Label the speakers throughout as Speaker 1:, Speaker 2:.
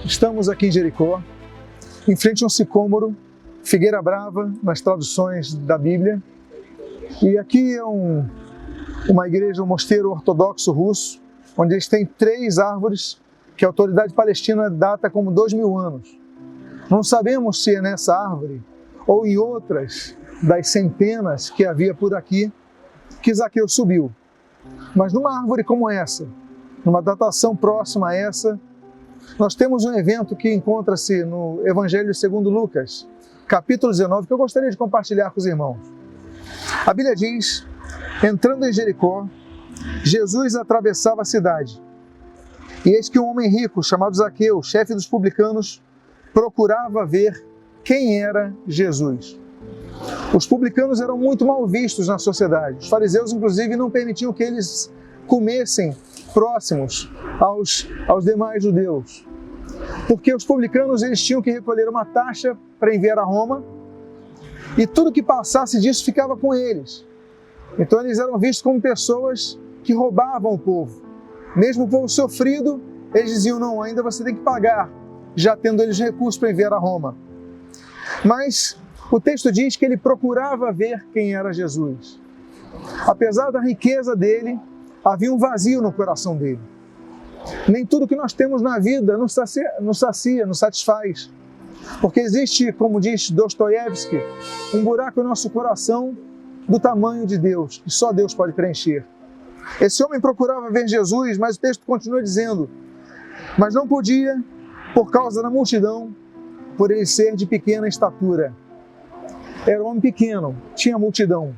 Speaker 1: Estamos aqui em Jericó, em frente a um sicômoro, figueira brava, nas traduções da Bíblia. E aqui é uma igreja, um mosteiro ortodoxo russo, onde eles têm 3 árvores que a autoridade palestina data como 2000 anos. Não sabemos se é nessa árvore ou em outras das centenas que havia por aqui que Zaqueu subiu. Mas numa árvore como essa, numa datação próxima a essa, nós temos um evento que encontra-se no Evangelho segundo Lucas, capítulo 19, que eu gostaria de compartilhar com os irmãos. A Bíblia diz, entrando em Jericó, Jesus atravessava a cidade. E eis que um homem rico, chamado Zaqueu, chefe dos publicanos, procurava ver quem era Jesus. Os publicanos eram muito mal vistos na sociedade. Os fariseus, inclusive, não permitiam que eles comessem próximos aos demais judeus. Porque os publicanos eles tinham que recolher uma taxa para enviar a Roma e tudo que passasse disso ficava com eles. Então eles eram vistos como pessoas que roubavam o povo. Mesmo o povo sofrido, eles diziam, não, ainda você tem que pagar, já tendo eles recursos para enviar a Roma. Mas o texto diz que ele procurava ver quem era Jesus. Apesar da riqueza dele, havia um vazio no coração dele. Nem tudo que nós temos na vida nos sacia, nos satisfaz. Porque existe, como diz Dostoiévski, um buraco no nosso coração do tamanho de Deus, que só Deus pode preencher. Esse homem procurava ver Jesus, mas o texto continua dizendo, mas não podia, por causa da multidão, por ele ser de pequena estatura. Era um homem pequeno, tinha multidão.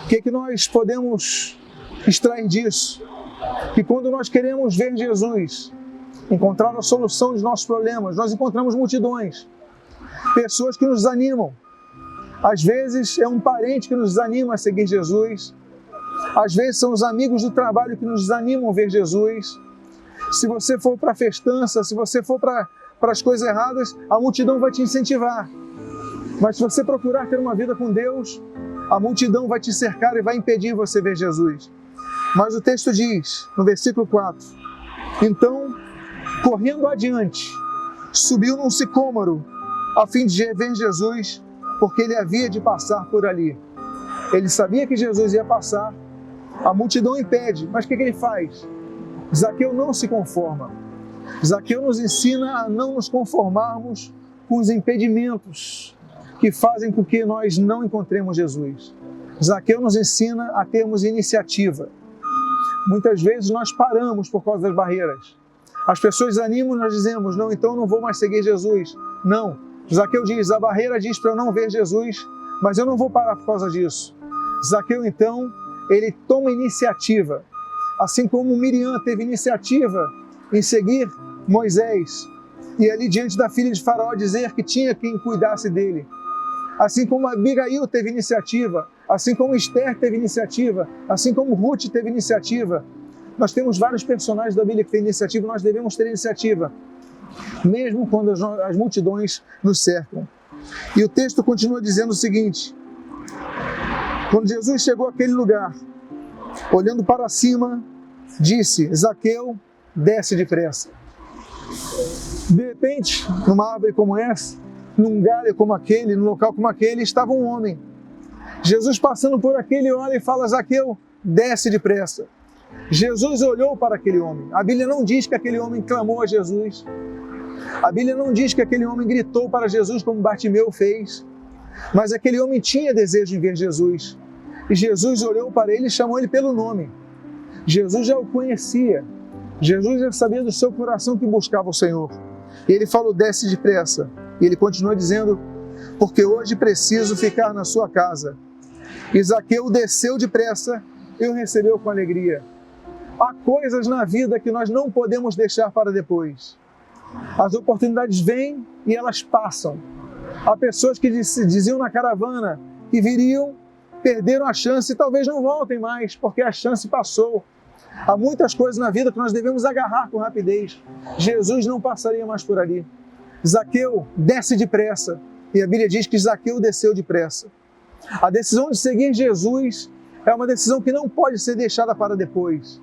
Speaker 1: O que nós podemos extrair disso? Que quando nós queremos ver Jesus, encontrar a solução dos nossos problemas, nós encontramos multidões, pessoas que nos animam. Às vezes é um parente que nos desanima a seguir Jesus, às vezes são os amigos do trabalho que nos desanimam a ver Jesus. Se você for para a festança, se você for para as coisas erradas, a multidão vai te incentivar. Mas se você procurar ter uma vida com Deus, a multidão vai te cercar e vai impedir você ver Jesus. Mas o texto diz, no versículo 4, então, correndo adiante, subiu num sicômoro, a fim de ver Jesus, porque ele havia de passar por ali. Ele sabia que Jesus ia passar, a multidão impede, mas o que ele faz? Zaqueu não se conforma. Zaqueu nos ensina a não nos conformarmos com os impedimentos que fazem com que nós não encontremos Jesus. Zaqueu nos ensina a termos iniciativa. Muitas vezes nós paramos por causa das barreiras. As pessoas animam e nós dizemos, não, então não vou mais seguir Jesus. Não. Zaqueu diz, a barreira diz para eu não ver Jesus, mas eu não vou parar por causa disso. Zaqueu, então, ele toma iniciativa. Assim como Miriam teve iniciativa em seguir Moisés e ali diante da filha de Faraó dizer que tinha quem cuidasse dele. Assim como Abigail teve iniciativa, assim como Esther teve iniciativa, assim como Ruth teve iniciativa. Nós temos vários personagens da Bíblia que têm iniciativa, nós devemos ter iniciativa, mesmo quando as multidões nos cercam. E o texto continua dizendo o seguinte, quando Jesus chegou àquele lugar, olhando para cima, disse, Zaqueu, desce depressa. De repente, numa árvore como essa, num galho como aquele, num local como aquele, estava um homem. Jesus passando por aquele, olha e fala, Zaqueu, desce depressa. Jesus olhou para aquele homem. A Bíblia não diz que aquele homem clamou a Jesus. A Bíblia não diz que aquele homem gritou para Jesus como Bartimeu fez. Mas aquele homem tinha desejo de ver Jesus. E Jesus olhou para ele e chamou ele pelo nome. Jesus já o conhecia. Jesus já sabia do seu coração que buscava o Senhor. E ele falou, desce depressa. E ele continua dizendo, porque hoje preciso ficar na sua casa. E Zaqueu desceu depressa e o recebeu com alegria. Há coisas na vida que nós não podemos deixar para depois. As oportunidades vêm e elas passam. Há pessoas que diziam na caravana que viriam, perderam a chance e talvez não voltem mais, porque a chance passou. Há muitas coisas na vida que nós devemos agarrar com rapidez. Jesus não passaria mais por ali. Zaqueu desce depressa. E a Bíblia diz que Zaqueu desceu depressa. A decisão de seguir Jesus é uma decisão que não pode ser deixada para depois.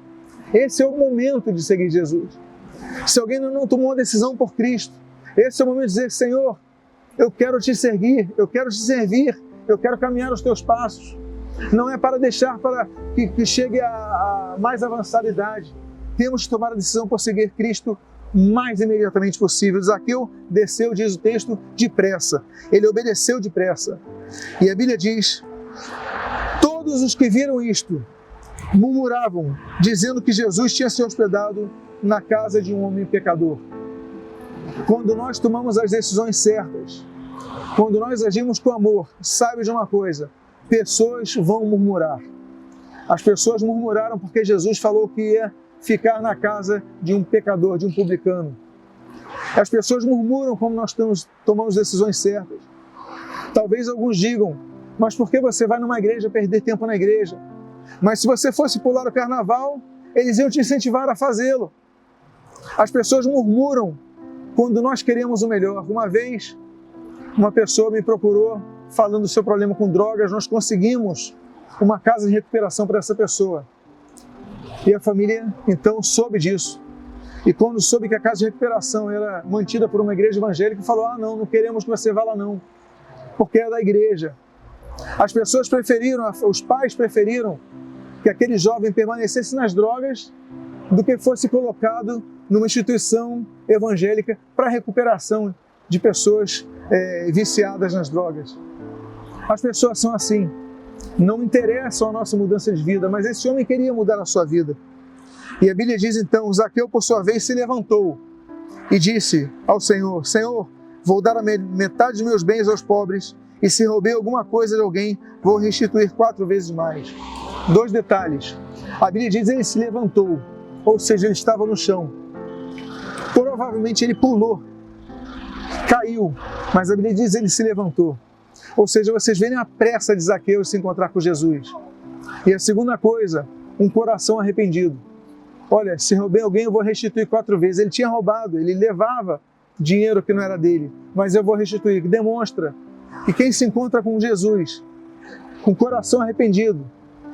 Speaker 1: Esse é o momento de seguir Jesus. Se alguém não tomou uma decisão por Cristo, esse é o momento de dizer: Senhor, eu quero te seguir, eu quero te servir, eu quero caminhar os teus passos. Não é para deixar para que chegue a mais avançada idade. Temos que tomar a decisão por seguir Cristo mais imediatamente possível. Zaqueu desceu, diz o texto, depressa. Ele obedeceu depressa. E a Bíblia diz: todos os que viram isto murmuravam, dizendo que Jesus tinha se hospedado na casa de um homem pecador. Quando nós tomamos as decisões certas, quando nós agimos com amor, saiba de uma coisa: pessoas vão murmurar. As pessoas murmuraram porque Jesus falou que ia ficar na casa de um pecador, de um publicano. As pessoas murmuram quando nós tomamos decisões certas. Talvez alguns digam: mas por que você vai numa igreja perder tempo na igreja? Mas se você fosse pular o carnaval, eles iam te incentivar a fazê-lo. As pessoas murmuram quando nós queremos o melhor. Uma vez, uma pessoa me procurou falando do seu problema com drogas. Nós conseguimos uma casa de recuperação para essa pessoa. E a família, então, soube disso. E quando soube que a casa de recuperação era mantida por uma igreja evangélica, falou: não queremos que você vá lá não, porque é da igreja. As pessoas preferiram, os pais preferiram que aquele jovem permanecesse nas drogas do que fosse colocado numa instituição evangélica para recuperação de pessoas viciadas nas drogas. As pessoas são assim. Não interessa a nossa mudança de vida, mas esse homem queria mudar a sua vida. E a Bíblia diz então: Zaqueu, por sua vez, se levantou e disse ao Senhor: Senhor, vou dar a metade dos meus bens aos pobres, e se roubei alguma coisa de alguém, vou restituir 4 vezes mais. 2 detalhes. A Bíblia diz: ele se levantou, ou seja, ele estava no chão. Provavelmente ele pulou, caiu, mas a Bíblia diz: ele se levantou. Ou seja, vocês veem a pressa de Zaqueu se encontrar com Jesus. E a segunda coisa, um coração arrependido. Olha, se roubei alguém, eu vou restituir 4 vezes. Ele tinha roubado, ele levava dinheiro que não era dele, mas eu vou restituir. Demonstra que quem se encontra com Jesus, com coração arrependido,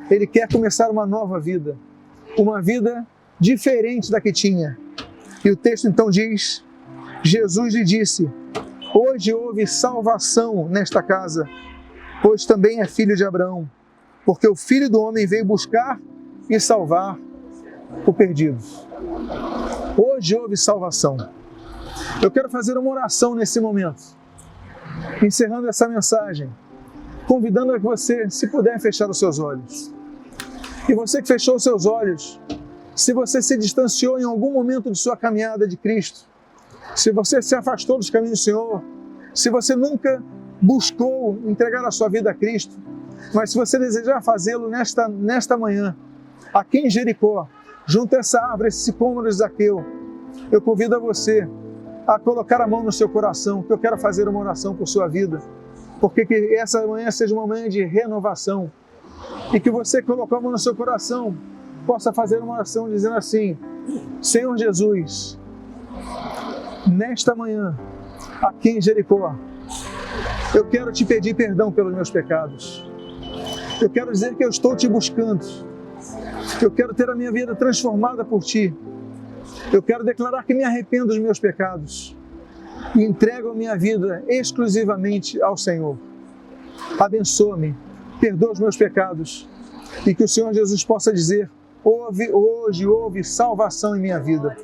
Speaker 1: ele quer começar uma nova vida, uma vida diferente da que tinha. E o texto então diz: Jesus lhe disse: hoje houve salvação nesta casa, pois também é filho de Abraão, porque o Filho do Homem veio buscar e salvar o perdido. Hoje houve salvação. Eu quero fazer uma oração nesse momento, encerrando essa mensagem, convidando a que você, se puder, fechar os seus olhos. E você que fechou os seus olhos, se você se distanciou em algum momento de sua caminhada de Cristo, se você se afastou dos caminhos do Senhor, se você nunca buscou entregar a sua vida a Cristo, mas se você desejar fazê-lo nesta manhã, aqui em Jericó, junto a essa árvore, esse sicômoro de Zaqueu, eu convido a você a colocar a mão no seu coração, que eu quero fazer uma oração por sua vida, porque que essa manhã seja uma manhã de renovação, e que você que colocou a mão no seu coração possa fazer uma oração dizendo assim: Senhor Jesus, nesta manhã, aqui em Jericó, eu quero te pedir perdão pelos meus pecados. Eu quero dizer que eu estou te buscando. Eu quero ter a minha vida transformada por ti. Eu quero declarar que me arrependo dos meus pecados e entrego a minha vida exclusivamente ao Senhor. Abençoa-me, perdoa os meus pecados e que o Senhor Jesus possa dizer: hoje houve salvação em minha vida.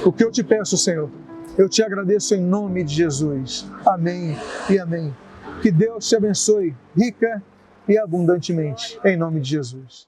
Speaker 1: O que eu te peço, Senhor, eu te agradeço em nome de Jesus. Amém e amém. Que Deus te abençoe rica e abundantemente, em nome de Jesus.